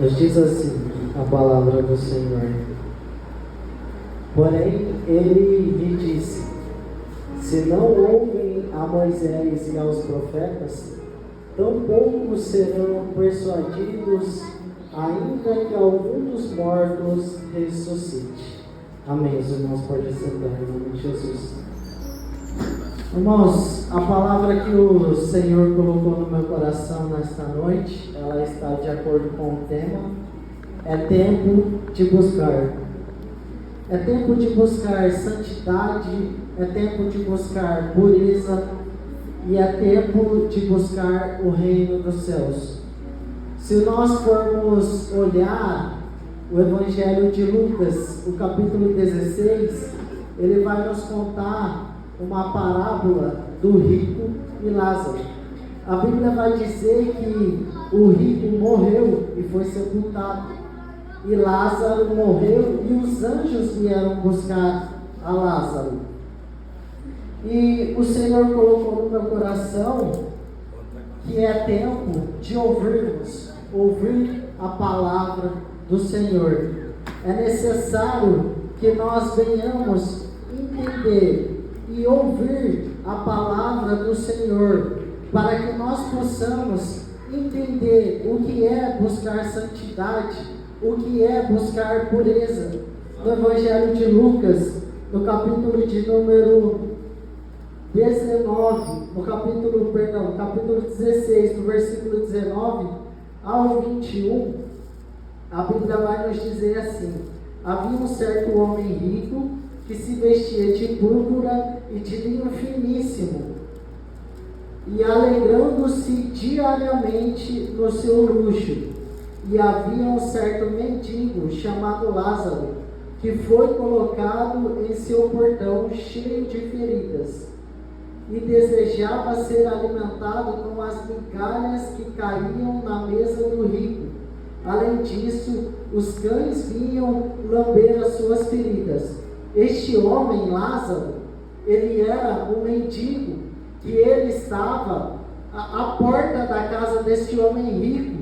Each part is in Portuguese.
Nos diz assim a palavra do Senhor: porém ele lhe disse: se não ouvem a Moisés e aos profetas, tampouco serão persuadidos, ainda que algum dos mortos ressuscite. Amém. Os irmãos podem sentar em nome de Jesus. Irmãos, a palavra que o Senhor colocou no meu coração nesta noite, ela está de acordo com o tema. É tempo de buscar. É tempo de buscar santidade, é tempo de buscar pureza e é tempo de buscar o reino dos céus. Se nós formos olhar o Evangelho de Lucas, o capítulo 16, ele vai nos contar uma parábola do rico e Lázaro. A Bíblia vai dizer que o rico morreu e foi sepultado, e Lázaro morreu e os anjos vieram buscar a Lázaro. E o Senhor colocou no meu coração que é tempo de ouvir a palavra do Senhor. É necessário que nós venhamos entender e ouvir a palavra do Senhor, para que nós possamos entender o que é buscar santidade, o que é buscar pureza. No Evangelho de Lucas, no capítulo de número 19, capítulo 16, do versículo 19 ao 21, a Bíblia vai nos dizer assim: havia um certo homem rico que se vestia de púrpura e de linho finíssimo, e alegrando-se diariamente no seu luxo. E havia um certo mendigo chamado Lázaro, que foi colocado em seu portão cheio de feridas, e desejava ser alimentado com as migalhas que caíam na mesa do rico. Além disso, os cães vinham lamber as suas feridas. Este homem, Lázaro, ele era um mendigo, que ele estava à porta da casa deste homem rico,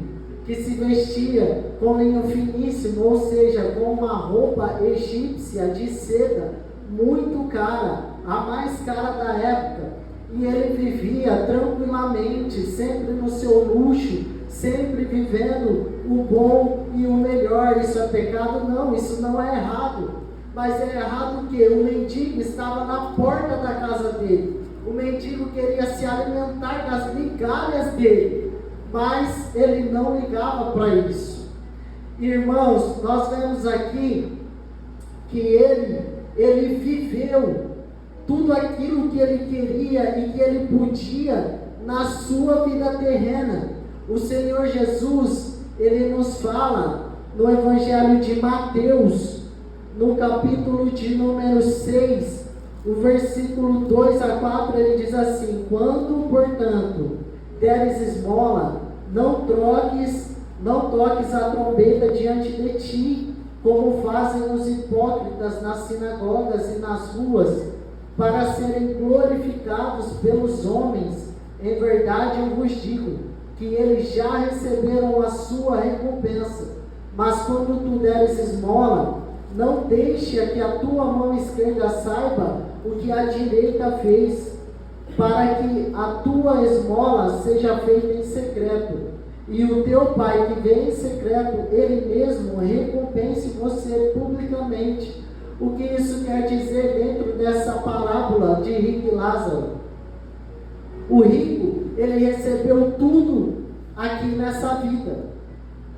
que se vestia com linho finíssimo, ou seja, com uma roupa egípcia de seda muito cara, a mais cara da época. E ele vivia tranquilamente, sempre no seu luxo, sempre vivendo o bom e o melhor. Isso é pecado? Não, isso não é errado. Mas é errado que o mendigo estava na porta da casa dele. O mendigo queria se alimentar das migalhas dele, mas ele não ligava para isso. Irmãos, nós vemos aqui que ele viveu tudo aquilo que ele queria e que ele podia na sua vida terrena. O Senhor Jesus, ele nos fala no Evangelho de Mateus, no capítulo de número 6, o versículo 2 a 4, ele diz assim: quando, portanto, deres esmola, não toques a trombeta diante de ti, como fazem os hipócritas nas sinagogas e nas ruas, para serem glorificados pelos homens. Em verdade eu vos digo, que eles já receberam a sua recompensa. Mas quando tu deres esmola, não deixe que a tua mão esquerda saiba o que a direita fez, para que a tua esmola seja feita em secreto, e o teu Pai que vem em secreto, Ele mesmo recompense você publicamente. O que isso quer dizer dentro dessa parábola de rico e Lázaro? O rico, ele recebeu tudo aqui nessa vida,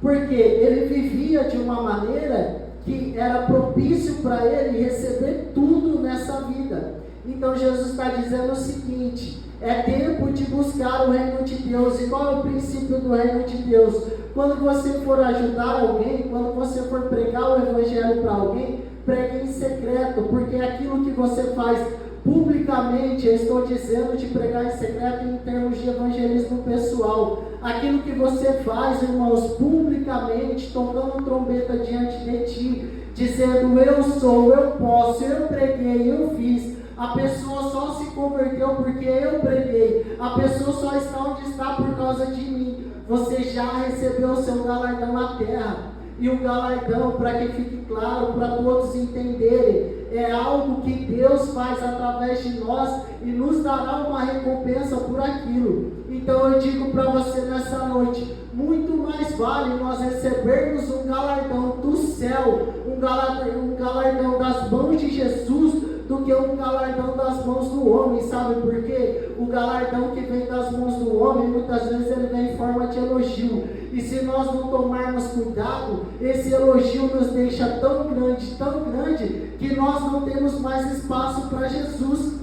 porque ele vivia de uma maneira que era propício para ele receber tudo nessa vida. Então Jesus está dizendo o seguinte: é tempo de buscar o reino de Deus. E qual é o princípio do reino de Deus? Quando você for ajudar alguém, quando você for pregar o evangelho para alguém, pregue em secreto, porque aquilo que você faz publicamente, eu estou dizendo de pregar em secreto em termos de evangelismo pessoal, aquilo que você faz, irmãos, publicamente, tocando trombeta diante de ti, dizendo eu sou, eu posso, eu preguei, eu fiz, a pessoa só se converteu porque eu preguei, a pessoa só está onde está por causa de mim. você já recebeu o seu galardão na terra. E o galardão, para que fique claro, para todos entenderem, é algo que Deus faz através de nós e nos dará uma recompensa por aquilo. Então eu digo para você nessa noite, muito mais vale nós recebermos um galardão do céu, um galardão das mãos de Jesus, do que um galardão das mãos do homem. Sabe por quê? O galardão que vem das mãos do homem, muitas vezes ele vem em forma de elogio, e se nós não tomarmos cuidado, esse elogio nos deixa tão grande, que nós não temos mais espaço para Jesus.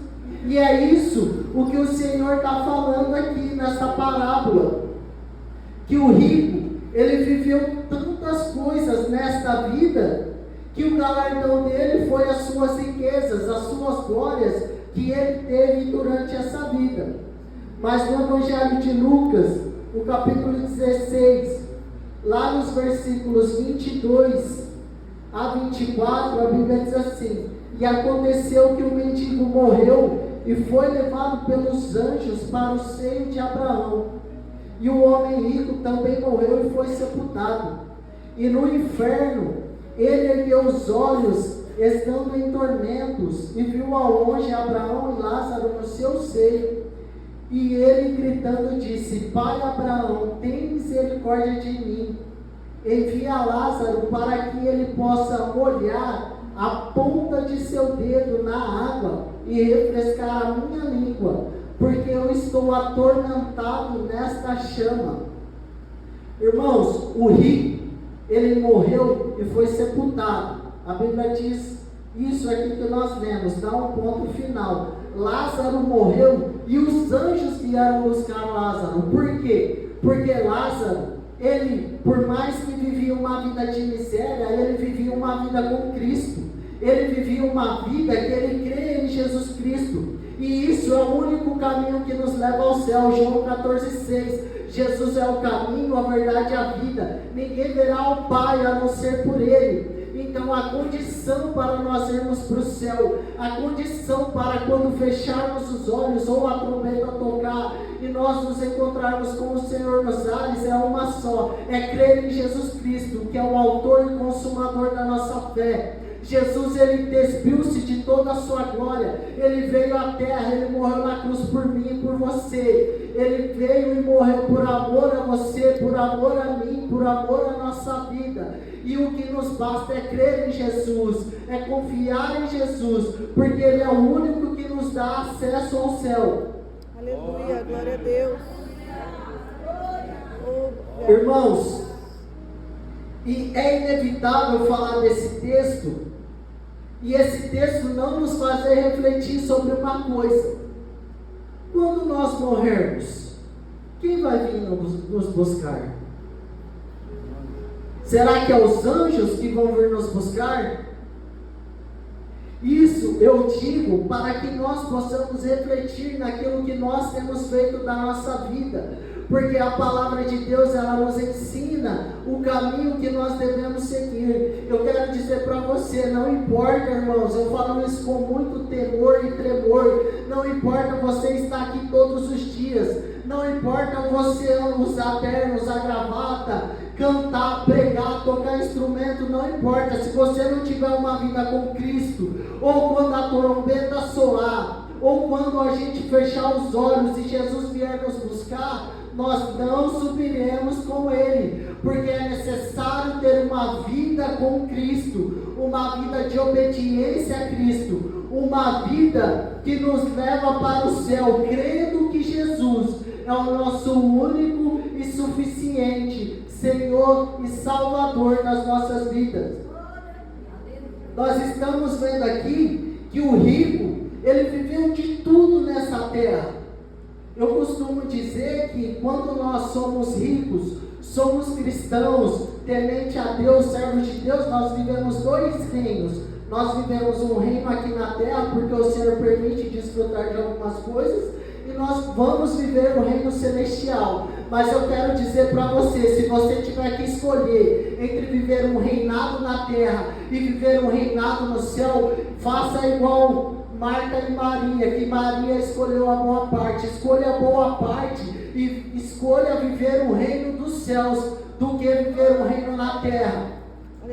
E é isso o que o Senhor está falando aqui nessa parábola, que o rico, ele viveu tantas coisas nesta vida, que o galardão dele foi as suas riquezas, as suas glórias que ele teve durante essa vida. Mas no Evangelho de Lucas, no capítulo 16, lá nos versículos 22 a 24, a Bíblia diz assim: e aconteceu que o mendigo morreu e foi levado pelos anjos para o seio de Abraão. E o homem rico também morreu e foi sepultado. E no inferno ele ergueu os olhos, estando em tormentos, e viu ao longe Abraão e Lázaro no seu seio. E ele gritando disse: Pai Abraão, tem misericórdia de mim, envia Lázaro para que ele possa molhar a ponta de seu dedo na água e refrescar a minha língua, porque eu estou atormentado nesta chama. Irmãos, o rico, ele morreu e foi sepultado. A Bíblia diz isso aqui que nós lemos, dá um ponto final. Lázaro morreu e os anjos vieram buscar Lázaro. Por quê? Porque Lázaro, ele, por mais que vivia uma vida de miséria, ele vivia uma vida com Cristo. Ele vivia uma vida que ele crê em Jesus Cristo. E isso é o único caminho que nos leva ao céu. João 14,6. Jesus é o caminho, a verdade e a vida. Ninguém verá o Pai a não ser por Ele. Então a condição para nós irmos para o céu, a condição para quando fecharmos os olhos ou a trombeta tocar e nós nos encontrarmos com o Senhor nos ares, é uma só: é crer em Jesus Cristo, que é o autor e consumador da nossa fé. Jesus, ele despiu-se de toda a sua glória, ele veio à terra, ele morreu na cruz por mim e por você, ele veio e morreu por amor a você, por amor a mim, por amor à nossa vida. E o que nos basta é crer em Jesus, é confiar em Jesus, porque ele é o único que nos dá acesso ao céu. Aleluia, glória a Deus. Irmãos, e é inevitável falar desse texto, e esse texto não nos fazer refletir sobre uma coisa: quando nós morrermos, quem vai vir nos buscar? Será que é os anjos que vão vir nos buscar? Isso eu digo para que nós possamos refletir naquilo que nós temos feito da nossa vida, porque a palavra de Deus, ela nos ensina o caminho que nós devemos seguir. Eu quero dizer para você, não importa, irmãos, eu falo isso com muito temor e tremor, não importa você estar aqui todos os dias, não importa você usar terno, usar gravata, cantar, pregar, tocar instrumento, não importa. Se você não tiver uma vida com Cristo, ou quando a trombeta soar, ou quando a gente fechar os olhos e Jesus vier nos buscar, nós não subiremos com Ele, porque é necessário ter uma vida com Cristo, uma vida de obediência a Cristo, uma vida que nos leva para o céu, crendo que Jesus é o nosso único e suficiente Senhor e Salvador nas nossas vidas. Nós estamos vendo aqui que o rico, ele viveu de tudo nessa terra. Eu costumo dizer que quando nós somos ricos, somos cristãos, temente a Deus, servos de Deus, nós vivemos dois reinos. Nós vivemos um reino aqui na terra, porque o Senhor permite desfrutar de algumas coisas, e nós vamos viver o reino celestial. Mas eu quero dizer para você, se você tiver que escolher entre viver um reinado na terra e viver um reinado no céu, faça igual Marta e Maria, que Maria escolheu a boa parte. Escolha a boa parte, e escolha viver o reino dos céus do que viver o reino na terra.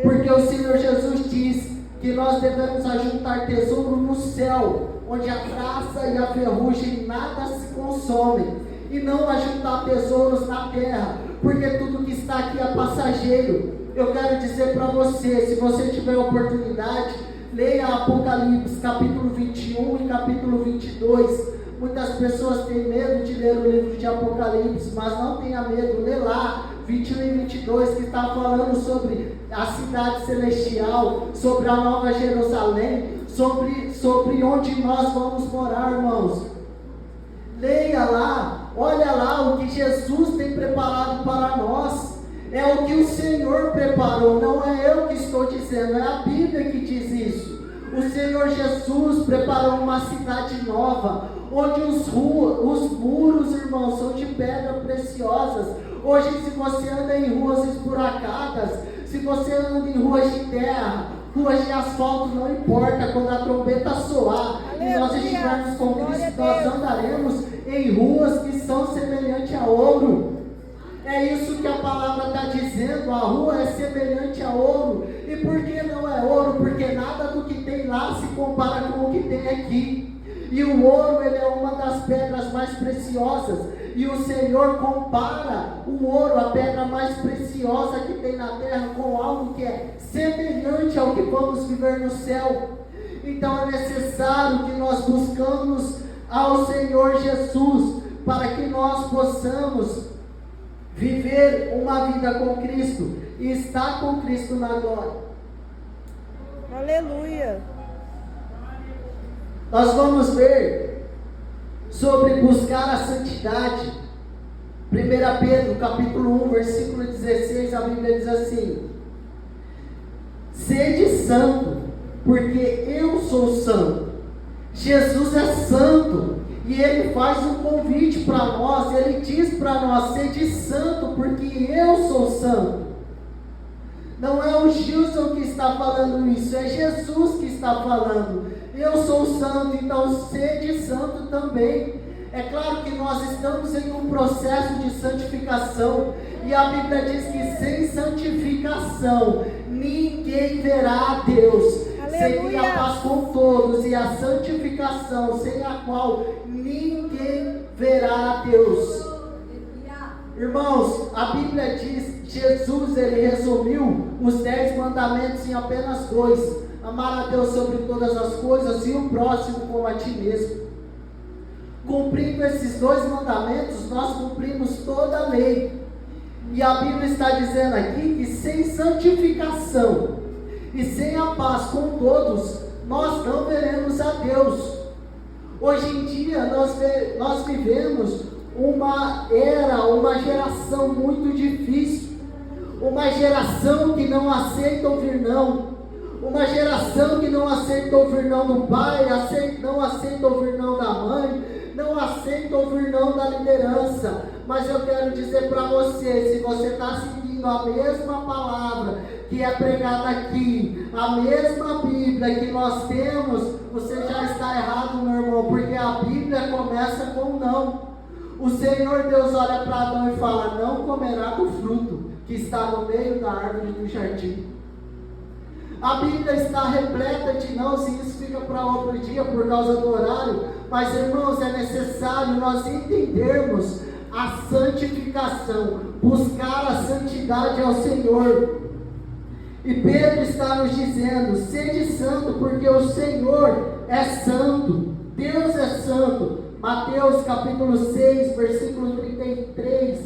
Porque o Senhor Jesus diz que nós devemos ajuntar tesouro no céu, onde a traça e a ferrugem nada se consomem, e não ajuntar tesouros na terra, porque tudo que está aqui é passageiro. Eu quero dizer para você, se você tiver oportunidade, leia Apocalipse capítulo 21 e capítulo 22. Muitas pessoas têm medo de ler o livro de Apocalipse, mas não tenha medo, lê lá 21 e 22, que está falando sobre a cidade celestial, sobre a nova Jerusalém, sobre onde nós vamos morar, irmãos. Leia lá, olha lá o que Jesus tem preparado para nós. É o que o Senhor preparou, não é eu que estou dizendo, é a Bíblia que diz isso. O Senhor Jesus preparou uma cidade nova, onde os muros, irmãos, são de pedra preciosas. Hoje, se você anda em ruas esburacadas, se você anda em ruas de terra, ruas de asfalto, não importa, quando a trombeta soar e nós estivermos com Cristo, nós andaremos em ruas que são semelhantes a ouro. É isso que a palavra está dizendo, a rua é semelhante a ouro. E por que não é ouro? Porque nada do que tem lá se compara com o que tem aqui. E o ouro, ele é uma das pedras mais preciosas. E o Senhor compara o ouro, a pedra mais preciosa que tem na terra, com algo que é semelhante ao que vamos viver no céu. Então é necessário que nós buscamos ao Senhor Jesus, para que nós possamos viver uma vida com Cristo e estar com Cristo na glória. Aleluia. Nós vamos ver sobre buscar a santidade. 1 Pedro capítulo 1, versículo 16, a Bíblia diz assim: sede santo, porque eu sou santo. Jesus é santo. E Ele faz um convite para nós, Ele diz para nós, sede santo, porque eu sou santo. Não é o Gilson que está falando isso, é Jesus que está falando. Eu sou santo, então sede santo também. É claro que nós estamos em um processo de santificação, e a Bíblia diz que sem santificação ninguém verá a Deus. Seria a paz com todos, e a santificação, sem a qual ninguém verá a Deus. Irmãos, a Bíblia diz, Jesus, ele resumiu os 10 mandamentos em apenas 2: amar a Deus sobre todas as coisas e o próximo como a ti mesmo. Cumprindo esses 2 mandamentos, nós cumprimos toda a lei. E a Bíblia está dizendo aqui que sem santificação e sem a paz com todos, nós não veremos a Deus. Hoje em dia nós vivemos uma era, uma geração muito difícil, uma geração que não aceita ouvir não, uma geração que não aceita ouvir não do pai, não aceita ouvir não da mãe, não aceita ouvir não da liderança. Mas eu quero dizer para você, se você está seguindo a mesma palavra que é pregada aqui, a mesma Bíblia que nós temos, você já está errado, meu irmão, porque a Bíblia começa com não. O Senhor Deus olha para Adão e fala: não comerá do fruto que está no meio da árvore do jardim. A Bíblia está repleta de não, se isso fica para outro dia por causa do horário, mas irmãos, é necessário nós entendermos a santificação, buscar a santidade ao Senhor. E Pedro está nos dizendo: sede santo, porque o Senhor é santo, Deus é santo. Mateus capítulo 6, versículo 33,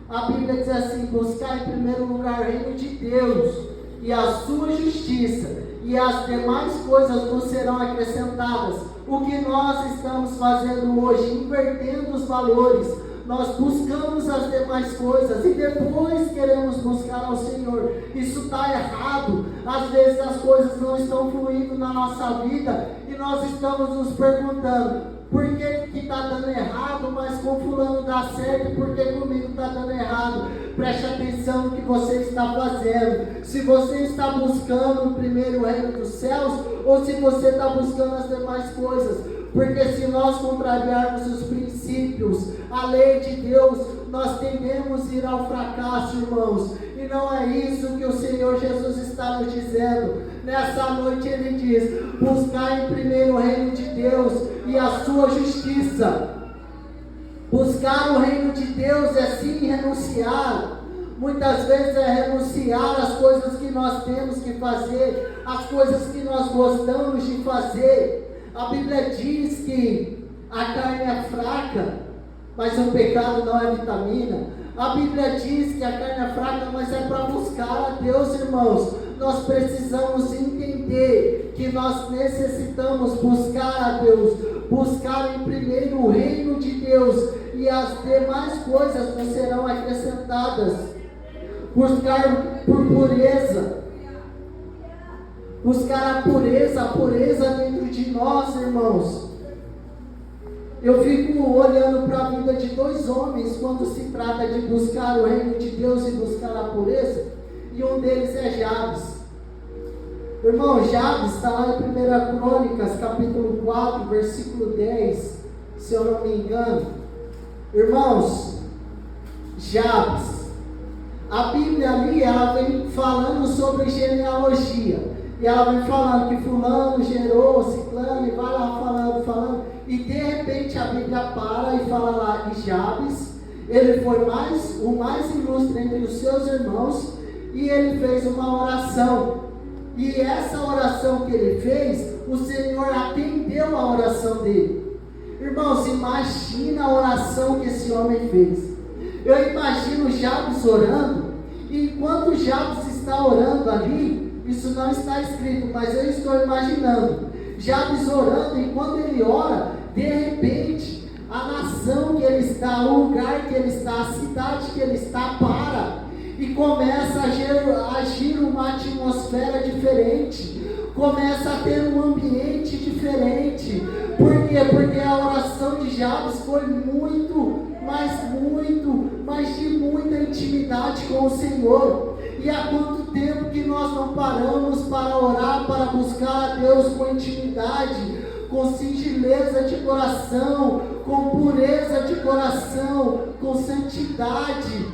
a Bíblia diz assim: buscar em primeiro lugar o reino de Deus e a sua justiça, e as demais coisas nos serão acrescentadas. O que nós estamos fazendo hoje, invertendo os valores, nós buscamos as demais coisas e depois queremos buscar ao Senhor. Isso está errado. Às vezes as coisas não estão fluindo na nossa vida e nós estamos nos perguntando: por que está dando errado, mas com fulano dá certo, e por que comigo está dando errado? Preste atenção no que você está fazendo. Se você está buscando primeiro o reino dos céus, ou se você está buscando as demais coisas. Porque se nós contrariarmos os princípios princípios, a lei de Deus, nós tendemos a ir ao fracasso, irmãos. E não é isso que o Senhor Jesus está nos dizendo. Nessa noite Ele diz: buscar em primeiro o reino de Deus e a sua justiça. Buscar o reino de Deus é sim renunciar. Muitas vezes é renunciar às coisas que nós temos que fazer, às coisas que nós gostamos de fazer. A Bíblia diz que a carne é fraca, mas o pecado não é vitamina. A Bíblia diz que a carne é fraca, mas é para buscar a Deus, irmãos. Nós precisamos entender que nós necessitamos buscar a Deus, buscar em primeiro o reino de Deus, e as demais coisas nos serão acrescentadas. Buscar por pureza, buscar a pureza dentro de nós, irmãos. Eu fico olhando para a vida de dois homens quando se trata de buscar o reino de Deus e buscar a pureza, e um deles é Jabes. Irmão, Jabes está lá em 1 Crônicas, capítulo 4, versículo 10, se eu não me engano. Irmãos, Jabes, a Bíblia ali, ela vem falando sobre genealogia, e ela vem falando que fulano gerou, ciclano, e vai lá falando, e de repente a Bíblia para e fala lá que Jabes, ele foi o mais ilustre entre os seus irmãos, e ele fez uma oração, e essa oração que ele fez, o Senhor atendeu a oração dele. Irmãos, imagina a oração que esse homem fez. Eu imagino Jabes orando, e enquanto Jabes está orando ali, isso não está escrito, mas eu estou imaginando Jabes orando, e quando ele ora, de repente, a nação que ele está, o lugar que ele está, a cidade que ele está, para e começa a agir uma atmosfera diferente, começa a ter um ambiente diferente. Por quê? Porque a oração de Jabes foi mas de muita intimidade com o Senhor. E há quanto tempo que nós não paramos para orar, para buscar a Deus com intimidade, com singeleza de coração, com pureza de coração, com santidade.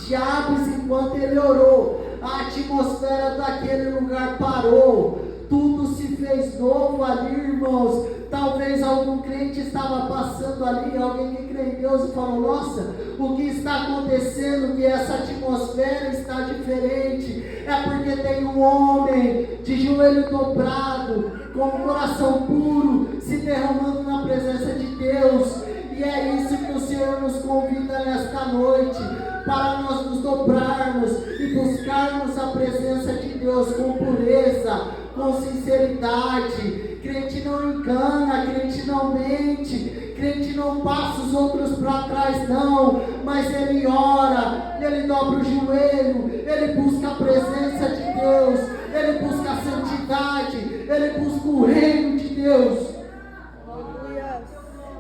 Jabes, enquanto ele orou, a atmosfera daquele lugar parou, tudo se fez novo ali, irmãos. Talvez algum crente estava passando ali, alguém que crê em Deus, e falou: nossa, o que está acontecendo, que essa atmosfera está diferente? É porque tem um homem de joelho dobrado, com o coração puro, se derramando na presença de Deus. E é isso que o Senhor nos convida nesta noite, para nós nos dobrarmos e buscarmos a presença de Deus com pureza, com sinceridade. Crente não engana, crente não mente, crente não passa os outros para trás não, mas ele ora, ele dobra o joelho, ele busca a presença de Deus, ele busca a santidade, ele busca o reino de Deus.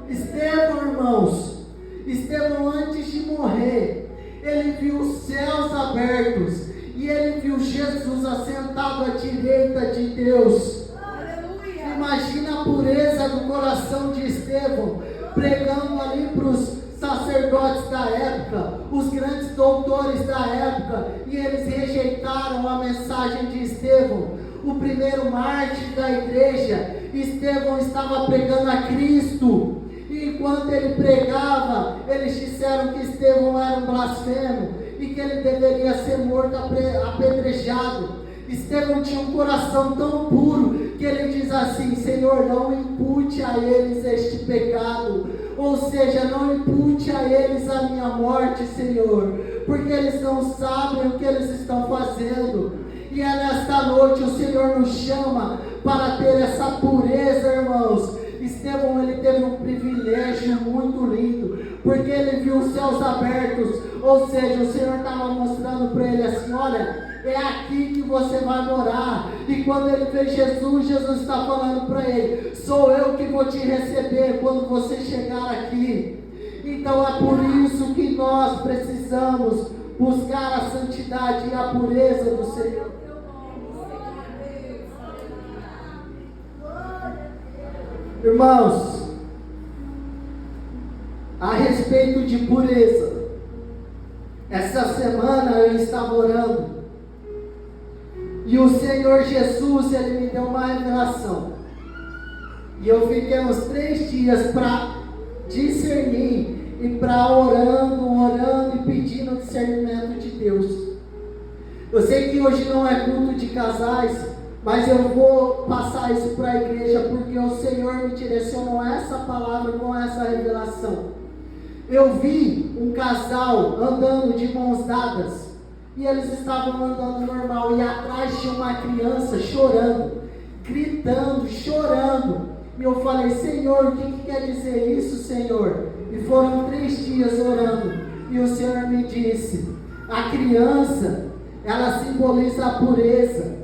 Estevão, irmãos, Estevão, antes de morrer, ele viu os céus abertos e ele viu Jesus assentado à direita de Deus. Aleluia. Imagina a pureza do coração de Estevão, pregando ali para os sacerdotes da época, os grandes doutores da época, e eles rejeitaram a mensagem de Estevão, o primeiro mártir da igreja. Estevão estava pregando a Cristo. E enquanto ele pregava, eles disseram que Estevão era um blasfemo e que ele deveria ser morto apedrejado. Estevão tinha um coração tão puro que ele diz assim: Senhor, não impute a eles este pecado, ou seja, não impute a eles a minha morte, Senhor, porque eles não sabem o que eles estão fazendo. E é nesta noite o Senhor nos chama para ter essa pureza, irmãos. Estevão, ele teve um privilégio muito lindo, porque ele viu os céus abertos, ou seja, o Senhor estava mostrando para ele assim: olha, é aqui que você vai morar. E quando ele vê Jesus, Jesus está falando para ele: sou eu que vou te receber quando você chegar aqui. Então é por isso que nós precisamos buscar a santidade e a pureza do Senhor. Irmãos, a respeito de pureza. Essa semana eu estava orando e o Senhor Jesus, Ele me deu uma revelação. E eu fiquei uns 3 dias para discernir e para orando e pedindo discernimento de Deus. Eu sei que hoje não é culto de casais, mas eu vou passar isso para a igreja porque o Senhor me direcionou essa palavra com essa revelação. Eu vi um casal andando de mãos dadas e eles estavam andando normal e atrás tinha uma criança chorando, gritando, chorando. E eu falei: Senhor, o que quer dizer isso, Senhor? E foram 3 dias orando e o Senhor me disse: a criança, ela simboliza a pureza.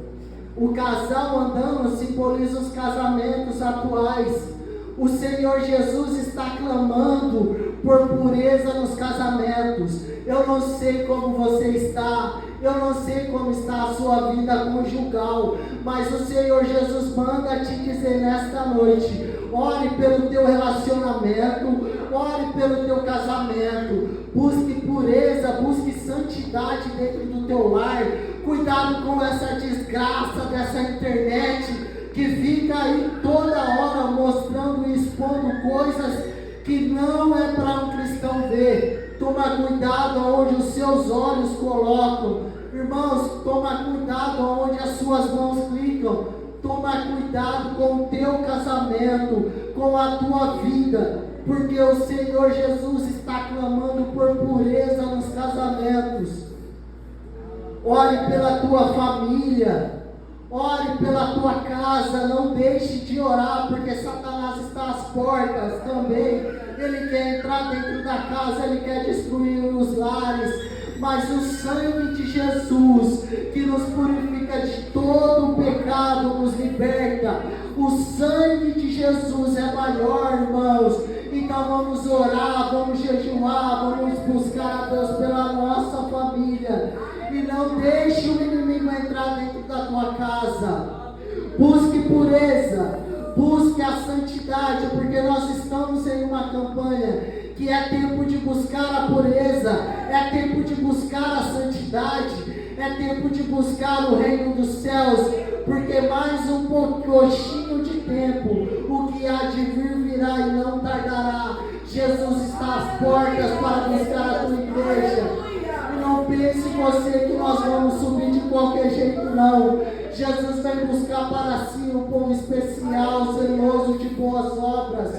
O casal andando simboliza os casamentos atuais. O Senhor Jesus está clamando por pureza nos casamentos. Eu não sei como você está, eu não sei como está a sua vida conjugal, mas o Senhor Jesus manda te dizer nesta noite: ore pelo teu relacionamento, ore pelo teu casamento, busque pureza, busque santidade dentro do teu lar. Cuidado com essa desgraça dessa internet que fica aí toda hora mostrando e expondo coisas que não é para um cristão ver. Toma cuidado aonde os seus olhos colocam. Irmãos, toma cuidado aonde as suas mãos clicam. Toma cuidado com o teu casamento, com a tua vida, porque o Senhor Jesus está clamando por pureza nos casamentos. Ore pela tua família, ore pela tua casa, não deixe de orar, porque Satanás está às portas também. Ele quer entrar dentro da casa, ele quer destruir os lares, mas o sangue de Jesus, que nos purifica de todo o pecado, nos liberta. O sangue de Jesus é maior, irmãos. Então vamos orar, vamos jejuar, vamos buscar a Deus pela nossa família. E não deixe o inimigo entrar dentro da tua casa. Busque pureza, busque a santidade, porque nós estamos em uma campanha que é tempo de buscar a pureza, é tempo de buscar a santidade, é tempo de buscar o reino dos céus, porque mais um pouquinho de tempo, o que há de vir virá e não tardará. Jesus está às portas para buscar a tua igreja. Não pense você que nós vamos subir de qualquer jeito, não. Jesus vai buscar para si um povo especial, zeloso de boas obras.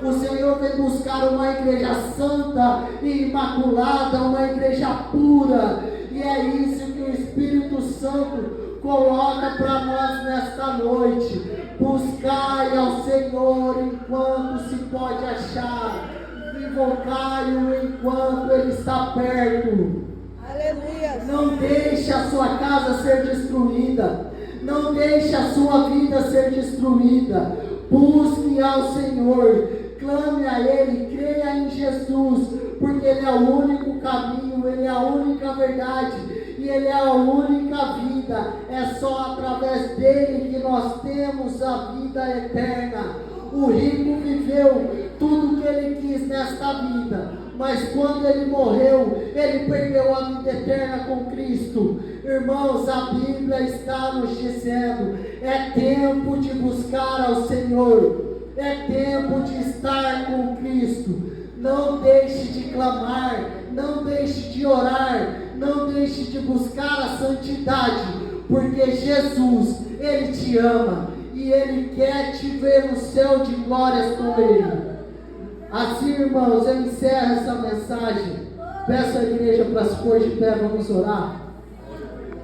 O Senhor vem buscar uma igreja santa e imaculada, uma igreja pura. E é isso que o Espírito Santo coloca para nós nesta noite. Buscai ao Senhor enquanto se pode achar. Invocai-o enquanto Ele está perto. Aleluia. Não deixe a sua casa ser destruída. Não deixe a sua vida ser destruída. Busque ao Senhor. Clame a Ele. Creia em Jesus. Porque Ele é o único caminho. Ele é a única verdade. E Ele é a única vida. É só através dEle que nós temos a vida eterna. O rico viveu tudo o que ele quis nesta vida, mas quando ele morreu, ele perdeu a vida eterna com Cristo. Irmãos, a Bíblia está nos dizendo: é tempo de buscar ao Senhor, é tempo de estar com Cristo. Não deixe de clamar, não deixe de orar, não deixe de buscar a santidade, porque Jesus, Ele te ama. E Ele quer te ver no céu de glórias com Ele. Assim, irmãos, eu encerro essa mensagem. Peço à igreja para se pôr de pé, vamos orar.